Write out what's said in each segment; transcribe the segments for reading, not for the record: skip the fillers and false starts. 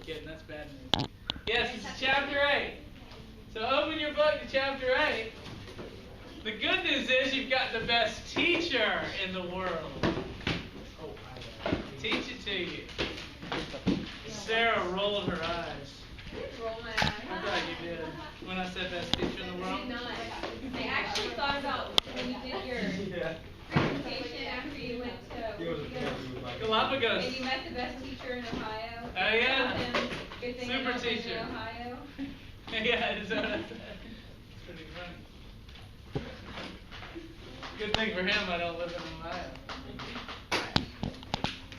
kidding. That's bad news. Yes, it's chapter 8. So open your book to chapter 8. The good news is you've got the best teacher in the world. Teach it to you. Sarah rolled her eyes. Roll my eyes. I thought you did. When I said best teacher in the world. I did not. I actually thought about when you did your presentation after you went to Galapagos. and you met the best teacher in Ohio. Oh yeah. Good thing Super teacher. In Ohio. Yeah, is that what I said? It's pretty funny. Good thing for him I don't live in Ohio.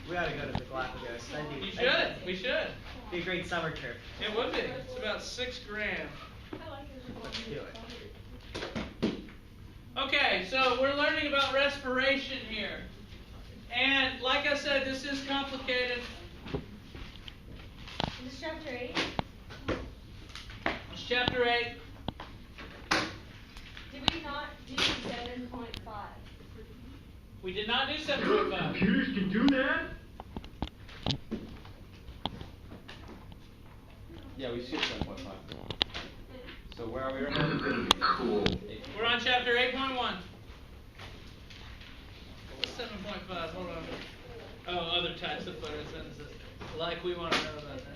We ought to go to the Galapagos. You should. We should. Be a great summer trip. It would be. It's about $6 grand. Let's do it. Okay, so we're learning about respiration here. And like I said, this is complicated. Is this chapter 8? It's chapter 8. Did we not do 7.5? We did not do 7.5. Computers can do that? Yeah, we skipped 7.5. So where are we right now? Cool. We're on chapter 8.1. What's 7.5? Hold on. Oh, other types of photosynthesis. Like we want to know about that.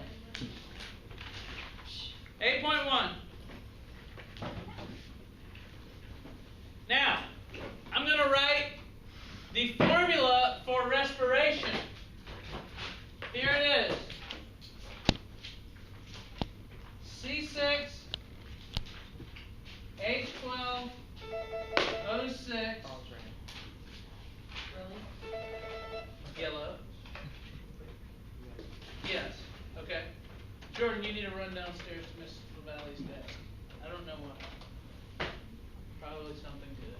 8.1. Now, I'm going to write the formula for respiration. Here it is. C6, H12, O6. Really? Yellow. Yes. Okay. Jordan, you need to run downstairs to Miss LaValle's desk. I don't know why. Probably something good.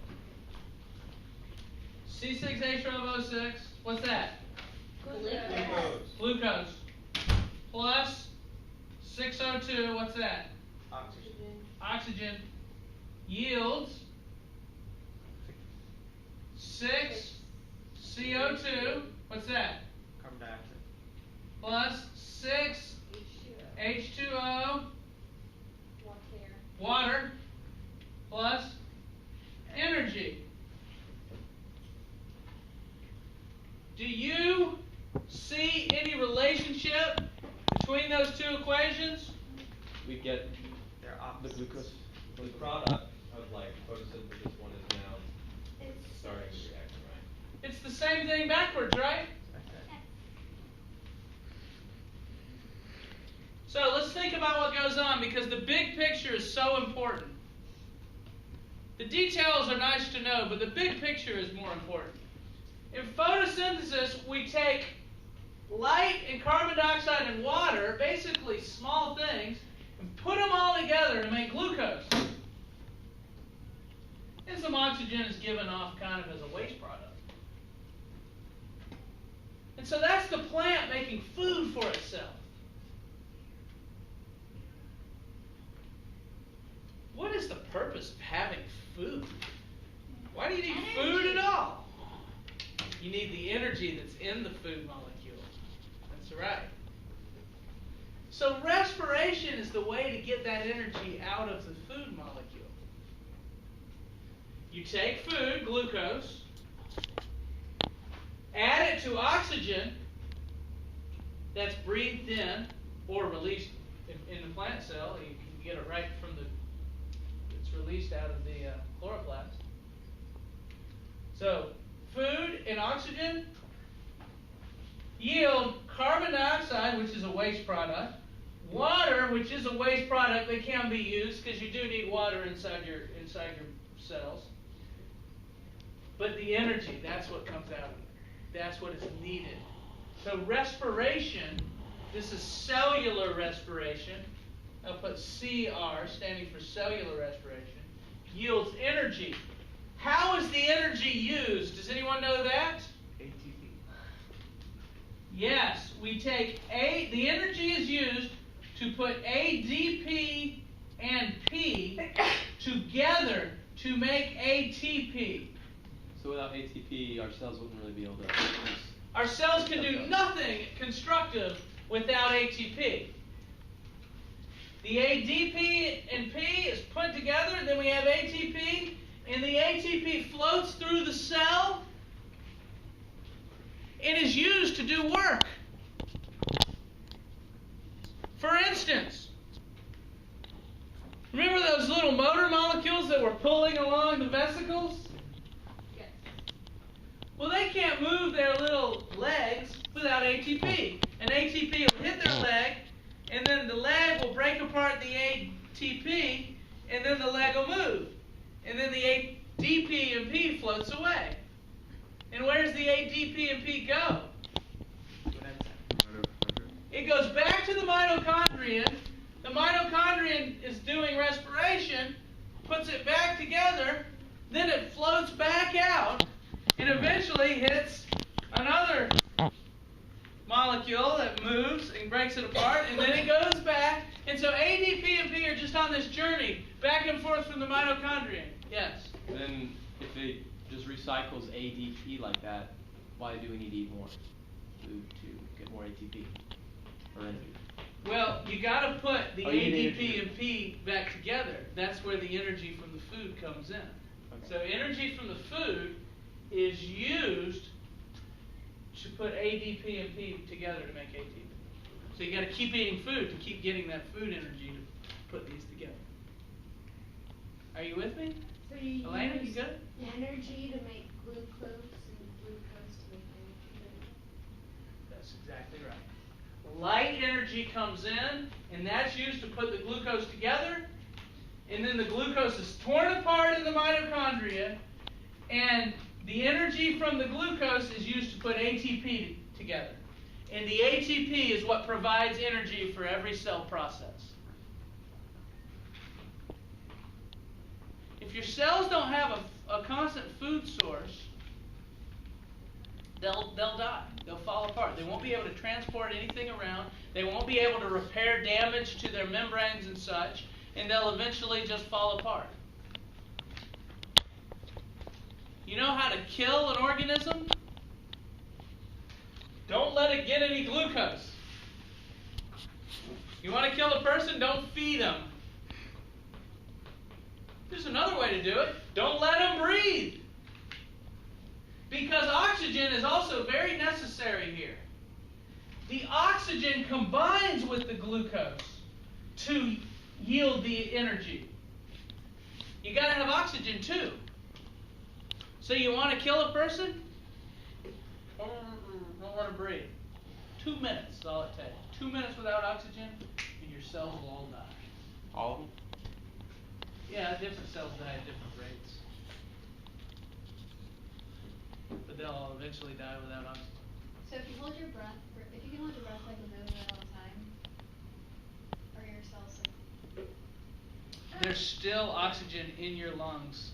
C6H12O6. What's that? Glucose. Glucose. Plus 6O2. What's that? Oxygen. Oxygen. Yields 6 CO2. What's that? Carbon dioxide. Plus 6 H2O. Water. Plus energy. Do you see any relationship between those two equations? We get They're the opposites. glucose. The product of like photosynthesis one is now starting the reaction, right? It's the same thing backwards, right? Okay. So let's think about what goes on because the big picture is so important. The details are nice to know, but the big picture is more important. In photosynthesis, we take light and carbon dioxide and water, basically small things, and put them all together to make glucose. And some oxygen is given off kind of as a waste product. And so that's the plant making food for itself. What is the purpose of having food? Why do you need food at all? You need the energy that's in the food molecule. That's right. So respiration is the way to get that energy out of the food molecule. You take food, glucose, add it to oxygen that's breathed in or released in the plant cell. You can get it right from it's released out of the chloroplast. So food and oxygen yield carbon dioxide, which is a waste product, water, which is a waste product that can be used because you do need water inside your cells. But the energy, that's what comes out of it. That's what is needed. So respiration, this is cellular respiration. I'll put CR, standing for cellular respiration, yields energy. How is the energy used? Does anyone know that? ATP. Yes, we take the energy is used to put ADP and P together to make ATP. So without ATP, our cells wouldn't really be able to produce. Our cells can do nothing constructive without ATP. The ADP and P is put together, then we have ATP, and the ATP floats through the cell and is used to do work. For instance, remember those little motor molecules that were pulling along the vesicles? Yes. Well, they can't move their little legs without ATP. And ATP will hit their leg, and then the leg will break apart the ATP, and then the leg will move. And then the ADP and P floats away. And where does the ADP and P go? It goes back to the mitochondrion. The mitochondrion is doing respiration, puts it back together, then it floats back out, and eventually hits another molecule that moves and breaks it apart, and then it goes back. And so ADP and P are just on this journey back and forth from the mitochondrion. Yes? Then if it just recycles ADP like that, why do we need to eat more food to get more ATP or energy? Well, you got to put the Oh, you need ADP energy. and P back together. That's where the energy from the food comes in. Okay. So energy from the food is used to put ADP and P together to make ATP. So you got to keep eating food to keep getting that food energy to put these together. Are you with me? So you Elena, you use good? energy to make glucose and glucose to make energy. That's exactly right. Light energy comes in, and that's used to put the glucose together, and then the glucose is torn apart in the mitochondria, and the energy from the glucose is used to put ATP together. And the ATP is what provides energy for every cell process. If your cells don't have a constant food source, they'll die. They'll fall apart. They won't be able to transport anything around. They won't be able to repair damage to their membranes and such, and they'll eventually just fall apart. You know how to kill an organism? Don't let it get any glucose. You want to kill a person? Don't feed them. There's another way to do it. Don't let them breathe. Because oxygen is also very necessary here. The oxygen combines with the glucose to yield the energy. You got to have oxygen too. So you want to kill a person? Don't let them breathe. 2 minutes is all it takes. 2 minutes without oxygen, and your cells will all die. All of them? Yeah, different cells die at different rates. But they'll all eventually die without oxygen. So if you hold your breath, if you can hold your breath like a million at all time, are your cells like... There's still oxygen in your lungs,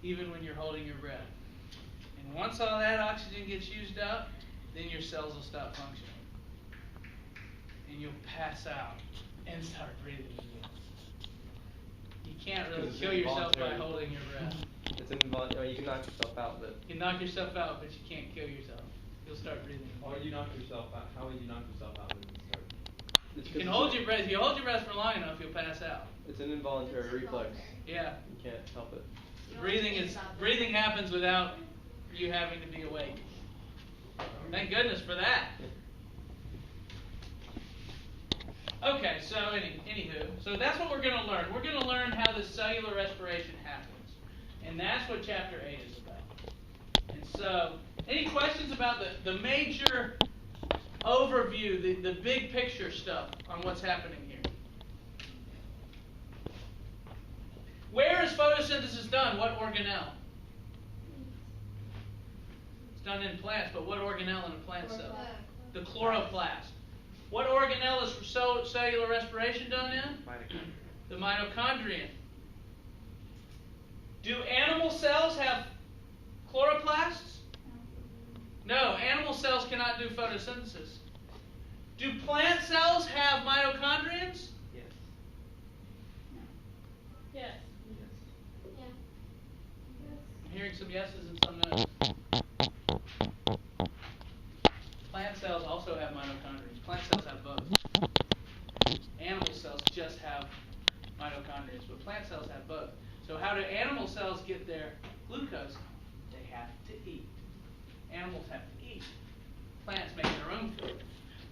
even when you're holding your breath. And once all that oxygen gets used up, then your cells will stop functioning. And you'll pass out and start breathing again. You can't really Because it's kill yourself by involuntary. holding your breath. It's involuntary. You can knock yourself out, but You can knock yourself out, but you can't kill yourself. You'll start breathing again. how would you knock yourself out? How would you knock yourself out when you start? You can hold your breath. If you hold your breath for long enough, you'll pass out. It's an involuntary reflex. Yeah. You can't help it. Breathing happens without you having to be awake. Thank goodness for that. Okay, so anywho, so that's what we're going to learn. We're going to learn how the cellular respiration happens. And that's what Chapter 8 is about. And so, any questions about the major overview, the big picture stuff on what's happening here? Where is photosynthesis done? What organelle? It's done in plants, but what organelle in a plant cell? The chloroplast. What organelle is cellular respiration done in? The mitochondrion. Do animal cells have chloroplasts? No, animal cells cannot do photosynthesis. Do plant cells have mitochondrions? Yes. Yes. I'm hearing some yeses and some no's. Plant cells also have mitochondria. Plant cells have both. Animal cells just have plant cells have both. So how do animal cells get their glucose? They have to eat. Animals have to eat. Plants make their own food.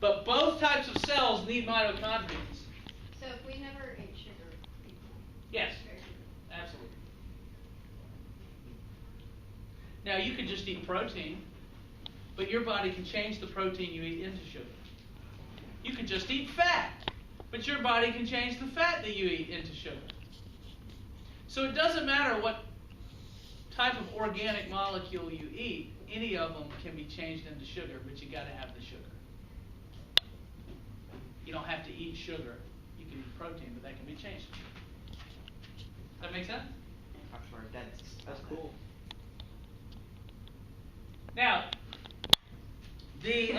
But both types of cells need mitochondria. So if we never ate sugar, we Yes, very good. absolutely. Now you can just eat protein, but your body can change the protein you eat into sugar. You can just eat fat, but your body can change the fat that you eat into sugar. So it doesn't matter what type of organic molecule you eat, any of them can be changed into sugar, but you got to have the sugar. You don't have to eat sugar. You can eat protein, but that can be changed. Does that make sense? Talk to our dentist. That's cool. Now, the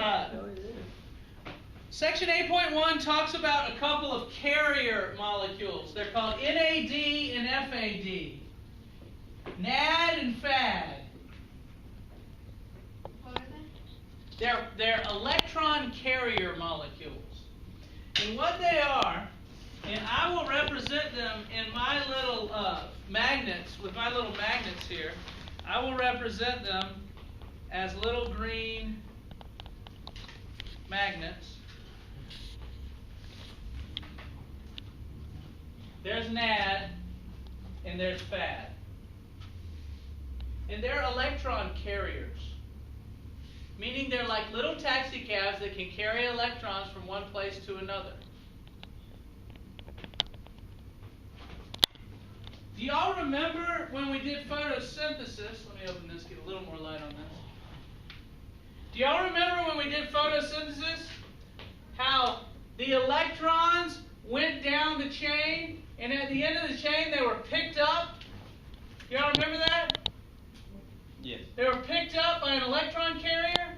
Section 8.1 talks about a couple of carrier molecules. They're called NAD and FAD. NAD and FAD. What are they? They're electron carrier molecules. And what they are, and I will represent them in my little magnets, with my little magnets here, I will represent them as little green magnets. There's NAD and there's FAD. And they're electron carriers, meaning they're like little taxi cabs that can carry electrons from one place to another. Do y'all remember when we did photosynthesis? Let me open this, get a little more light on this. Do y'all remember when we did photosynthesis? How the electrons went down the chain, and at the end of the chain they were picked up? Y'all remember that? Yes. They were picked up by an electron carrier,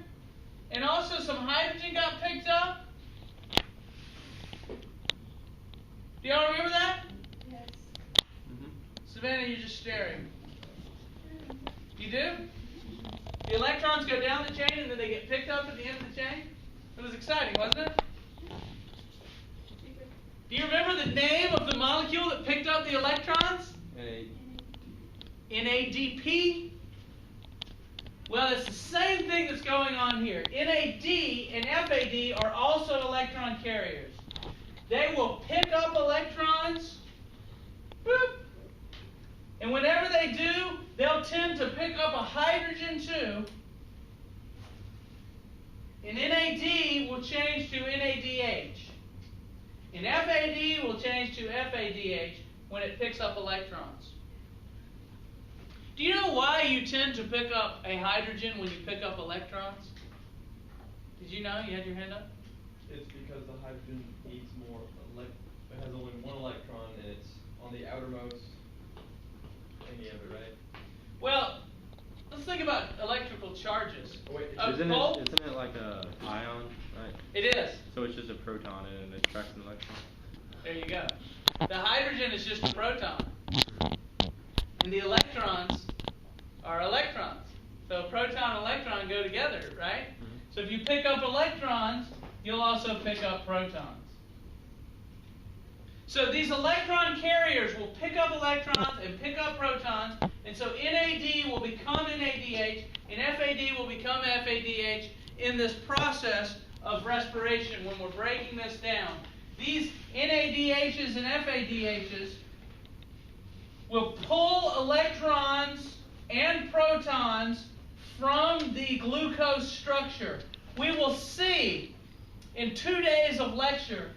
and also some hydrogen got picked up. Do y'all remember that? Yes. Mm-hmm. Savannah, you're just staring. You do? The electrons go down the chain and then they get picked up at the end of the chain? It was exciting, wasn't it? Do you remember the name of the molecule that picked up the electrons? NADP. Well, it's the same thing that's going on here. NAD and FAD are also electron carriers. They will pick up electrons, boop, and whenever they do, they'll tend to pick up a hydrogen too. And NAD will change to NADH. And FAD will change to FADH when it picks up electrons. Do you know why you tend to pick up a hydrogen when you pick up electrons? Did you know? You had your hand up? It's because the hydrogen needs more, it has only one electron and it's on the outermost thingy of it, right? Well, let's think about electrical charges. Oh, wait, Isn't both- it like a ion, right? It is. So it's just a proton and it attracts an electron. There you go. The hydrogen is just a proton. And the electrons are electrons. So proton and electron go together, right? Mm-hmm. So if you pick up electrons, you'll also pick up protons. So these electron carriers will pick up electrons and pick up protons, and so NAD will become NADH, and FAD will become FADH in this process of respiration when we're breaking this down. These NADHs and FADHs will pull electrons and protons from the glucose structure. We will see in 2 days of lecture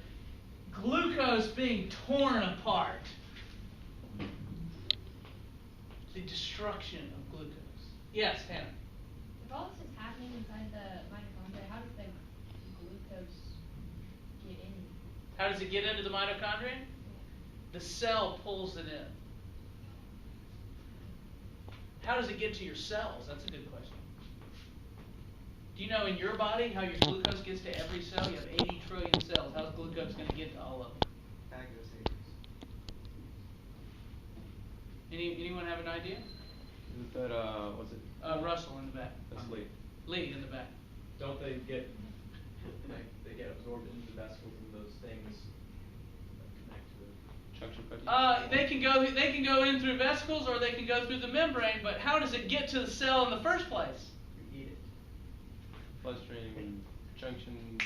glucose being torn apart. The destruction of glucose. Yes, Hannah. If all this is happening inside the mitochondria, how does the glucose get in? How does it get into the mitochondria? The cell pulls it in. How does it get to your cells? That's a good question. Do you know in your body how your glucose gets to every cell? You have 80 trillion cells. How's glucose going to get to all of them? Anyone have an idea? Is that, what's it? Russell in the back. That's Lee. Lee in the back. Don't they get, like, they get absorbed into the vesicles and those things that connect to it? Junction protein? They can go in through vesicles or they can go through the membrane. But how does it get to the cell in the first place? You eat it. Bloodstream junction.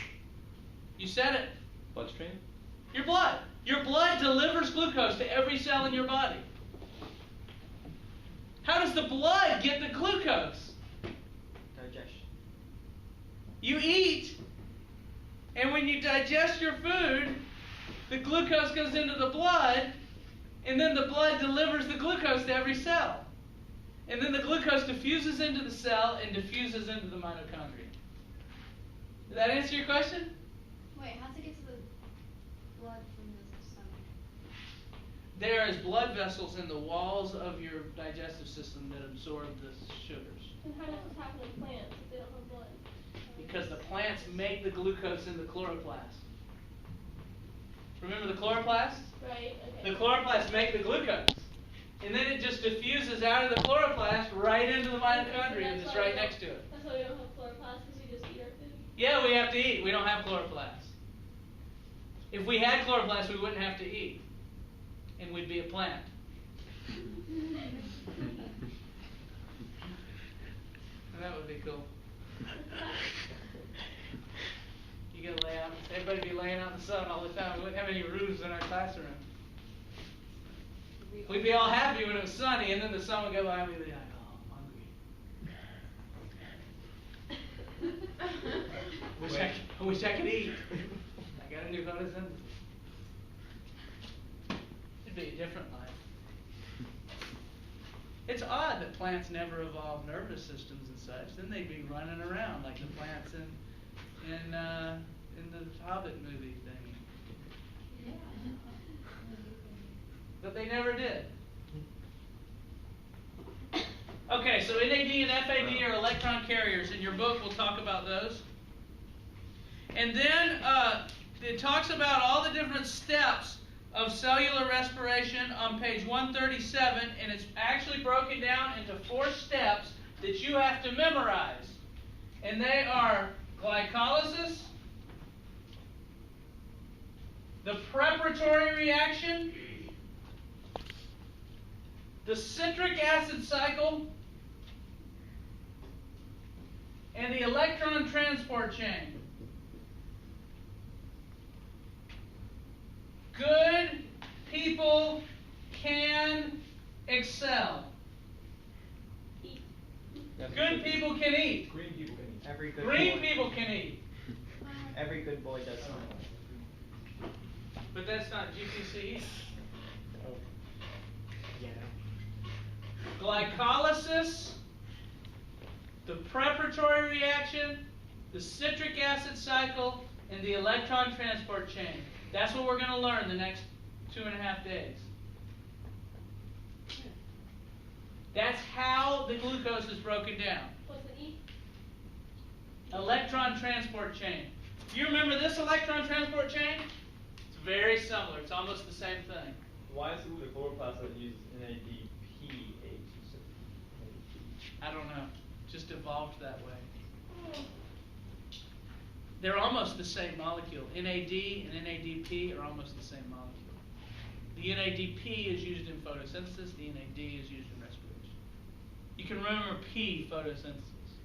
You said it. Bloodstream. Your blood. Your blood delivers glucose to every cell in your body. How does the blood get the glucose? Digestion. You eat, and when you digest your food, the glucose goes into the blood, and then the blood delivers the glucose to every cell. And then the glucose diffuses into the cell and diffuses into the mitochondria. Did that answer your question? Wait, how's it get to the blood from the stomach? There is blood vessels in the walls of your digestive system that absorb the sugars. And how does this happen in plants if they don't have blood? Because the plants make the glucose in the chloroplast. Remember the chloroplast? Right, okay. The chloroplasts make the glucose. And then it just diffuses out of the chloroplast right into the mitochondria that's right next to it. That's why we don't have chloroplasts, because we just eat our food. Yeah, we have to eat. We don't have chloroplasts. If we had chloroplasts, we wouldn't have to eat. And we'd be a plant. And that would be cool. You gotta lay out, everybody be laying out in the sun all the time. We wouldn't have any roofs in our classroom. We'd be all happy when it was sunny, and then the sun would go by and we'd be like, oh, I'm hungry. I wish I could eat. I got a new photosynthesis. It'd be a different life. It's odd that plants never evolved nervous systems and such. Then they'd be running around like the plants in the Hobbit movie thing. But they never did. Okay, so NAD and FAD are electron carriers. In your book, we'll talk about those. And then it talks about all the different steps of cellular respiration on page 137, and it's actually broken down into 4 steps that you have to memorize. And they are glycolysis, the preparatory reaction, the citric acid cycle, and the electron transport chain. Good people can excel. Eat. Good people can eat. Green people can eat. Every good Green boy. people can eat. Every good boy does something. But that's not GPC. Yeah. Glycolysis, the preparatory reaction, the citric acid cycle, and the electron transport chain. That's what we're going to learn the next 2.5 days. That's how the glucose is broken down. What's an E? Electron transport chain. Do you remember this electron transport chain? It's very similar. It's almost the same thing. Why is it with the chloroplast that uses NADPH? I don't know. Just evolved that way. They're almost the same molecule. NAD and NADP are almost the same molecule. The NADP is used in photosynthesis. The NAD is used in respiration. You can remember P, photosynthesis.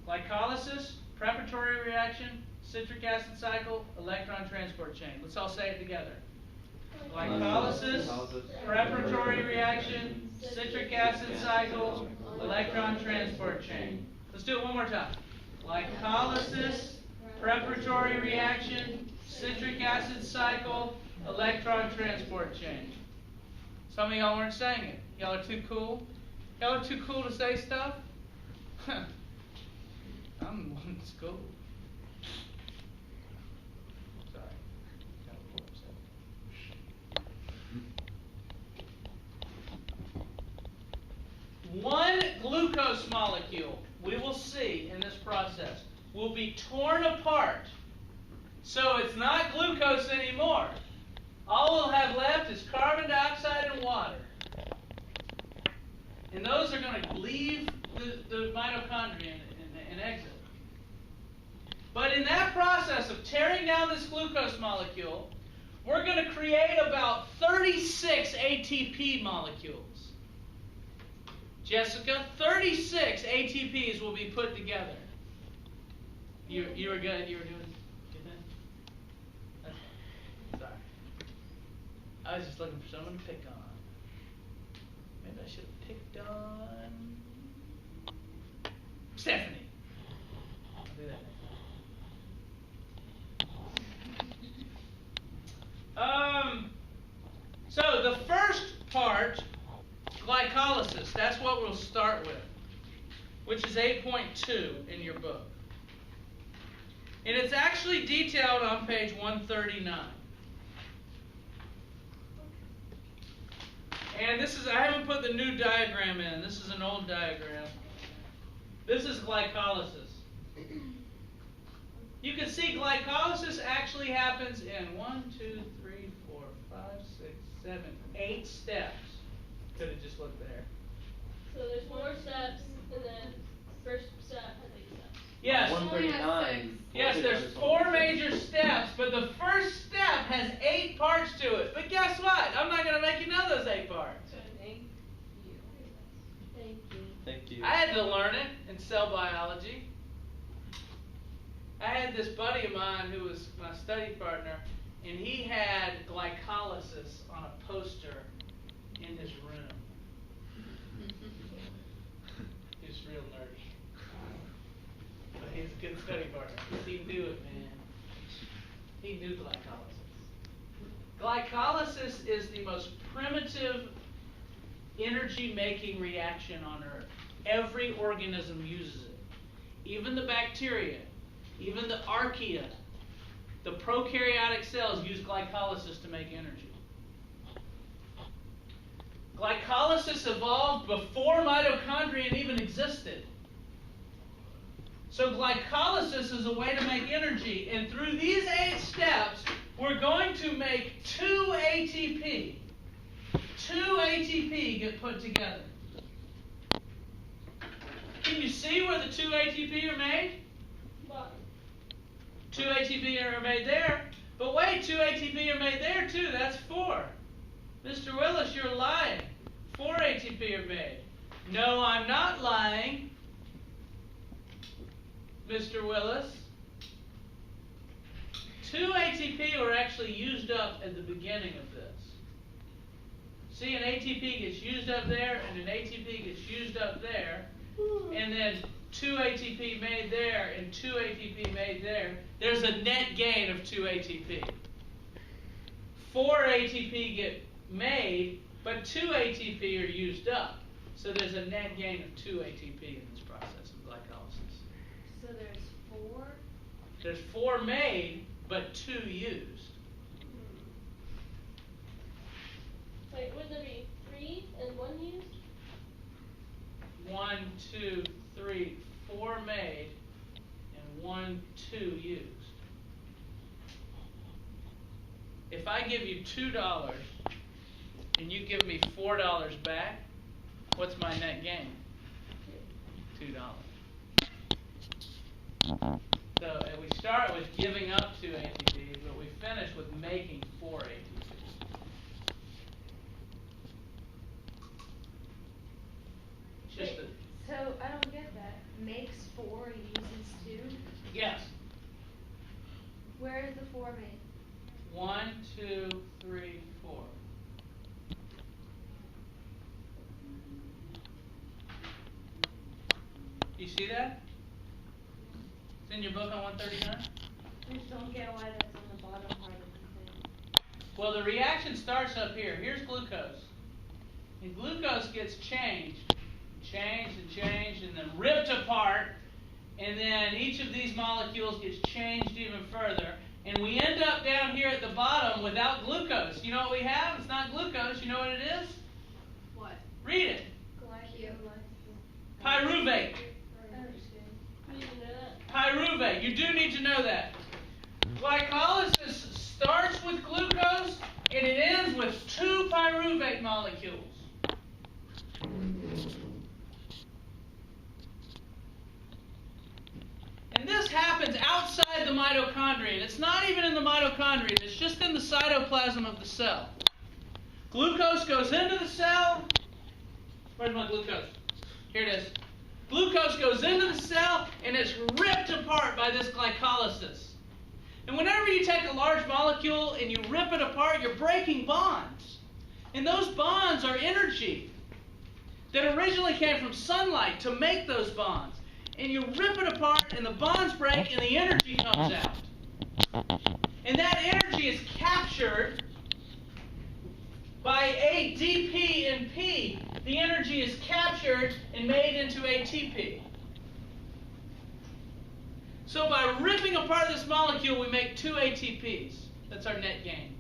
Glycolysis, preparatory reaction, citric acid cycle, electron transport chain. Let's all say it together. Glycolysis, preparatory reaction, citric acid cycle, electron transport chain. Let's do it one more time. Glycolysis, preparatory reaction, citric acid cycle, electron transport chain. Some of y'all weren't saying it. Y'all are too cool. Y'all are too cool to say stuff? I'm the one that's cool. Sorry. Got a little upset. One glucose molecule, we will see in this process, will be torn apart. So it's not glucose anymore. All we'll have left is carbon dioxide and water. And those are going to leave the mitochondria and exit. But in that process of tearing down this glucose molecule, we're going to create about 36 ATP molecules. Jessica, 36 ATPs will be put together. You were good? You were doing good then? Okay. Sorry. I was just looking for someone to pick on. Maybe I should have picked on Stephanie. I'll do that next time. So the first part, glycolysis, that's what we'll start with, which is 8.2 in your book. And it's actually detailed on page 139. And this is, I haven't put the new diagram in. This is an old diagram. This is glycolysis. You can see glycolysis actually happens in 8 steps. Could have just looked there. So there's 4 steps, and then first step has 8 steps. Yes. 139. Yes, there's 4 major steps, but the first step has 8 parts to it. But guess what? I'm not going to make you know those 8 parts. Thank you. Thank you. Thank you. I had to learn it in cell biology. I had this buddy of mine who was my study partner, and he had glycolysis on a poster in his room. He was real nerdy. But he's a good study partner. He knew it, man. He knew glycolysis. Glycolysis is the most primitive energy-making reaction on Earth. Every organism uses it. Even the bacteria, even the archaea, the prokaryotic cells use glycolysis to make energy. Glycolysis evolved before mitochondria even existed. So glycolysis is a way to make energy, and through these 8 steps, we're going to make 2 ATP. 2 ATP get put together. Can you see where the 2 ATP are made? 2 ATP are made there. But wait, 2 ATP are made there too. That's 4. Mr. Willis, you're lying. 4 ATP are made. No, I'm not lying. Mr. Willis. 2 ATP were actually used up at the beginning of this. See, an ATP gets used up there, and an ATP gets used up there, and then 2 ATP made there, and 2 ATP made there. There's a net gain of 2 ATP. 4 ATP get made, but 2 ATP are used up. So there's a net gain of 2 ATP in this process of glycolysis. So there's 4? There's 4 made, but 2 used. Wait, would there be 3 and 1 used? 1, 2, 3, 4 made, and 1, 2 used. If I give you $2 and you give me $4 back, what's my net gain? $2. So we start with giving up 2 ATPs, but we finish with making 4 ATPs. Just Wait, so I don't get that. Makes 4, uses 2? yes. Where is the 4 made? 1, 2, 3, 4. You see that? It's in your book on 139? I just don't get why that's on the bottom part of the thing. Well, the reaction starts up here. Here's glucose. And glucose gets changed, and then ripped apart. And then each of these molecules gets changed even further. And we end up down here at the bottom without glucose. You know what we have? It's not glucose. You know what it is? What? Read it. Pyruvate. You didn't know that? Pyruvate. You do need to know that. Glycolysis starts with glucose and it ends with 2 pyruvate molecules. And this this happens outside the mitochondria. It's not even in the mitochondria. It's just in the cytoplasm of the cell. Glucose goes into the cell. Where's my glucose? Here it is. Glucose goes into the cell and it's ripped apart by this glycolysis. And whenever you take a large molecule and you rip it apart, you're breaking bonds. And those bonds are energy that originally came from sunlight to make those bonds. And you rip it apart and the bonds break and the energy comes out. And that energy is captured by ADP and P. The energy is captured and made into ATP. So by ripping apart this molecule, we make 2 ATPs. That's our net gain.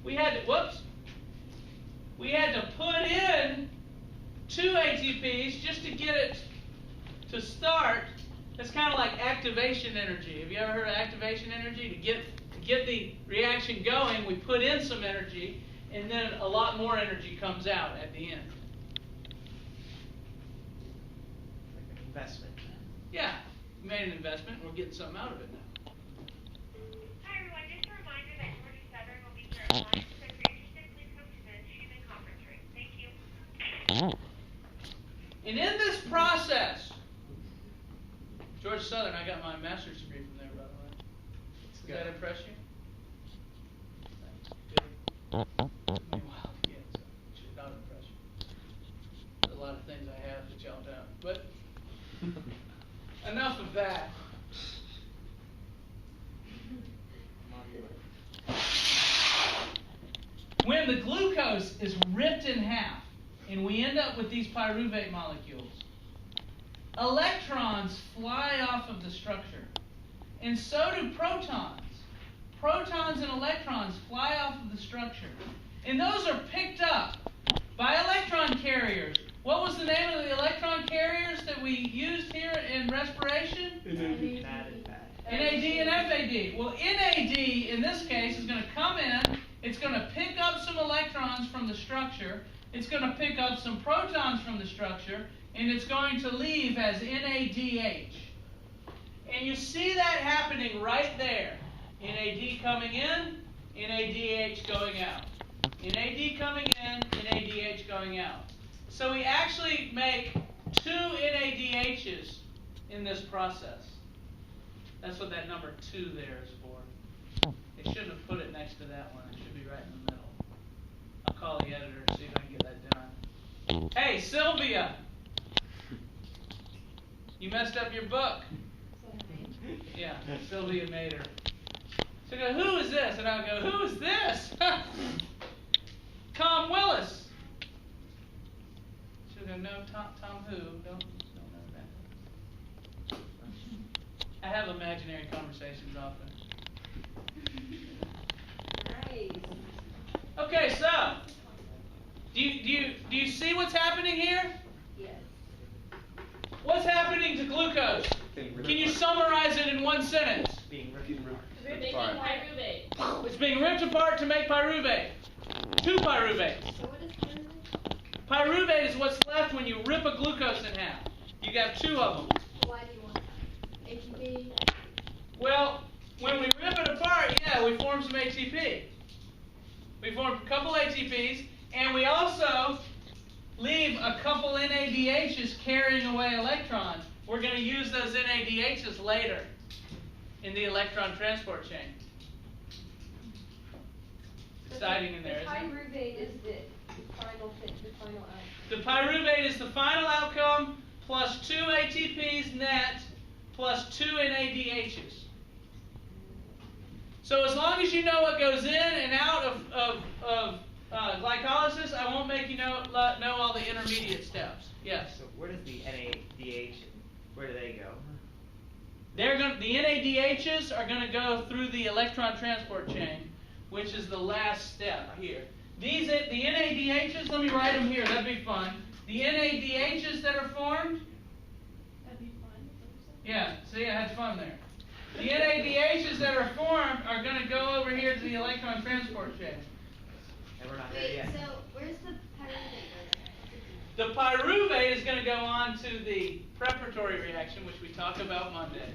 We had to put in 2 ATPs just to get it to start. It's kind of like activation energy. Have you ever heard of activation energy? To get the reaction going, we put in some energy, and then a lot more energy comes out at the end. Investment. Yeah, we made an investment, and we're getting something out of it now. Hi everyone, just a reminder that Georgia Southern will be here at 1, so if you're interested, please come to the Schumann conference room. Thank you. And in this process, Georgia Southern, I got my master's degree from there, by the way. Does that impress you? Good. Wow, yeah, so it should not impress you. There's a lot of things I have that y'all don't. But enough of that. When the glucose is ripped in half and we end up with these pyruvate molecules, electrons fly off of the structure. And so do protons. Protons and electrons fly off of the structure. And those are picked up by electron carriers. What was the name of the electron carriers that we used here in respiration? NAD and FAD. Well, NAD, in this case, is going to come in. It's going to pick up some electrons from the structure. It's going to pick up some protons from the structure. And it's going to leave as NADH. And you see that happening right there. NAD coming in, NADH going out. NAD coming in, NADH going out. So we actually make 2 NADHs in this process. That's what that number 2 there is for. They shouldn't have put it next to that one. It should be right in the middle. I'll call the editor and see if I can get that done. Hey, Sylvia! You messed up your book. Yeah, Sylvia made her. So I go, who is this? And I'll go, who is this? Tom Willis. She'll go, no, Tom who? Don't know that. I have imaginary conversations often. Nice. Okay, so do you see what's happening here? Yes. What's happening to glucose? Can you summarize it in one sentence? Being ripped apart. We're making pyruvate. It's being ripped apart to make pyruvate. 2 pyruvates. So what is pyruvate? Pyruvate is what's left when you rip a glucose in half. You got 2 of them. Why do you want that? ATP? Well, when we rip it apart, yeah, we form some ATP. We form a couple ATPs, and we also leave a couple NADHs carrying away electrons. We're going to use those NADHs later in the electron transport chain. Exciting in there, isn't it? Pyruvate is the final thing, the final outcome. The pyruvate is the final outcome plus 2 ATPs net plus 2 NADHs. So as long as you know what goes in and out of glycolysis, I won't make you know all the intermediate steps. Yes? So where does the NADH, where do they go? The NADHs are going to go through the electron transport chain, which is the last step here. The NADHs, let me write them here, that'd be fun. The NADHs that are formed, That'd be fun. yeah, see, I had fun there. The NADHs that are formed are going to go over here to the electron transport chain. And we're not there Wait, yet. so where's the pyruvate? The pyruvate is going to go on to the preparatory reaction, which we talk about Monday.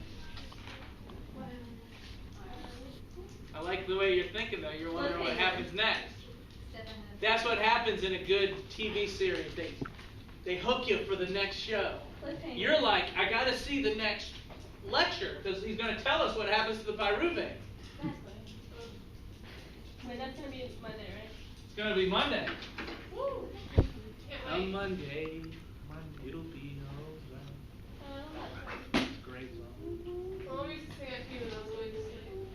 I like the way you're thinking, though. You're wondering what happens next. That's what happens in a good TV series. They hook you for the next show. You're like, I got to see the next lecture because he's going to tell us what happens to the pyruvate. Wait, that's gonna be Monday, right? It's going to be Monday. Woo! Can't On wait. Monday, it'll be alright. It's great song. My mom used to sing that too when I was going to sleep.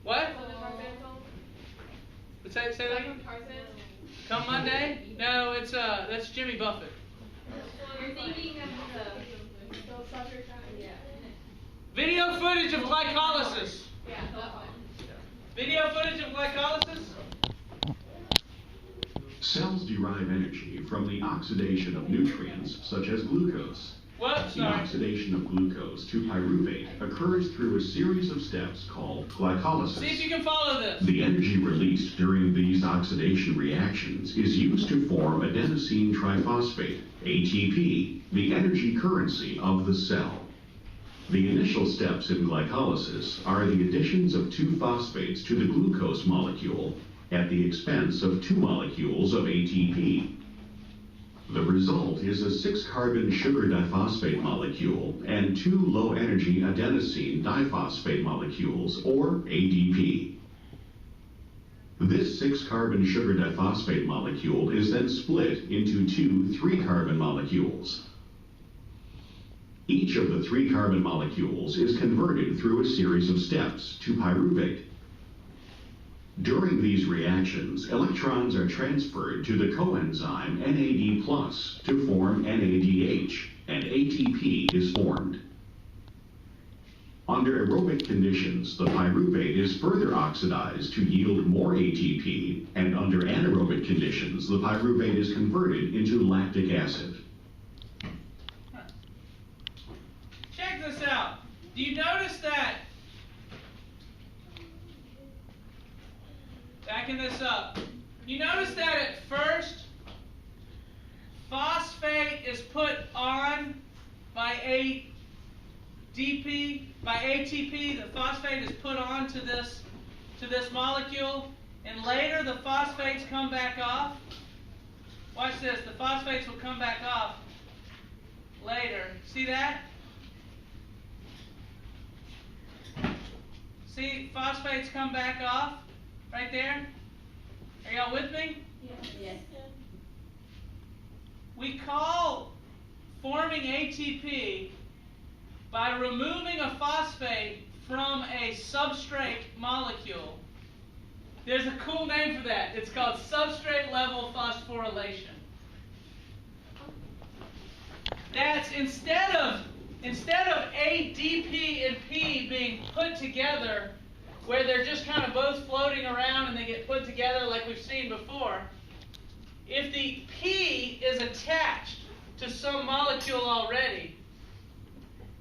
What? Was it Tarzan song? Say that again? Tarzan? Come Monday? No, it's that's Jimmy Buffett. You're thinking of the Don't stop your time. yeah. Video footage of glycolysis. Yeah, that one. Video footage of glycolysis? Cells derive energy from the oxidation of nutrients such as glucose. What? The Sorry. oxidation of glucose to pyruvate occurs through a series of steps called glycolysis. See if you can follow this. The energy released during these oxidation reactions is used to form adenosine triphosphate, ATP, the energy currency of the cell. The initial steps in glycolysis are the additions of two phosphates to the glucose molecule at the expense of two molecules of ATP. The result is a 6-carbon sugar diphosphate molecule and two low-energy adenosine diphosphate molecules, or ADP. This 6-carbon sugar diphosphate molecule is then split into two 3-carbon molecules. Each of the 3-carbon molecules is converted through a series of steps to pyruvate. During these reactions, electrons are transferred to the coenzyme NAD+ to form NADH, and ATP is formed. Under aerobic conditions, the pyruvate is further oxidized to yield more ATP, and under anaerobic conditions, the pyruvate is converted into lactic acid. Check this out. Do you notice that? Backing this up. You notice that at first, phosphate is put on by ADP, by ATP. The phosphate is put on to this molecule, and later the phosphates come back off. Watch this. The phosphates will come back off later. See that? See, phosphates come back off right there. Are y'all with me? Yes. We call forming ATP by removing a phosphate from a substrate molecule. There's a cool name for that. It's called substrate level phosphorylation. That's instead of ADP and P being put together, where they're just kind of both floating around and they get put together like we've seen before, if the P is attached to some molecule already,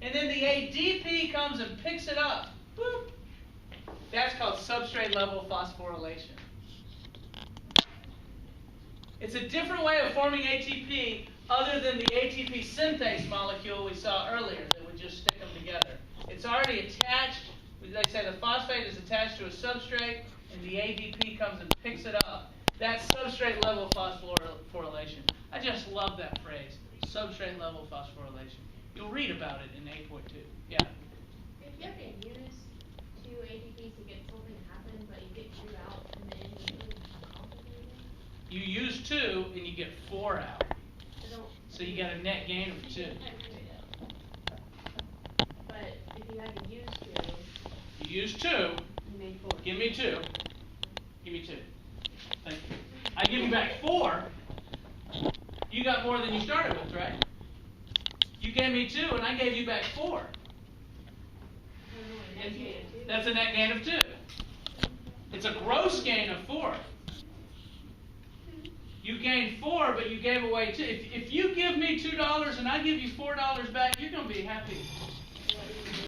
and then the ADP comes and picks it up, boop, that's called substrate level phosphorylation. It's a different way of forming ATP other than the ATP synthase molecule we saw earlier that would just stick them together. It's already attached. They say the phosphate is attached to a substrate, and the ADP comes and picks it up. That's substrate level phosphorylation. I just love that phrase, substrate level phosphorylation. You'll read about it in 8.2. Yeah? If you have to use two ATPs to get something to happen, but you get 2 out, and then you really complicated. You use 2, and you get 4 out. So you got a net gain of 2. But if you had to use 2, You use 2. you made 4. Give me 2. Give me 2. Thank you. I give you back 4. You got more than you started with, right? You gave me 2, and I gave you back 4. That's a net gain of 2. It's a gross gain of 4. You gained 4, but you gave away 2. If you give me $2 and I give you $4 back, you're going to be happy.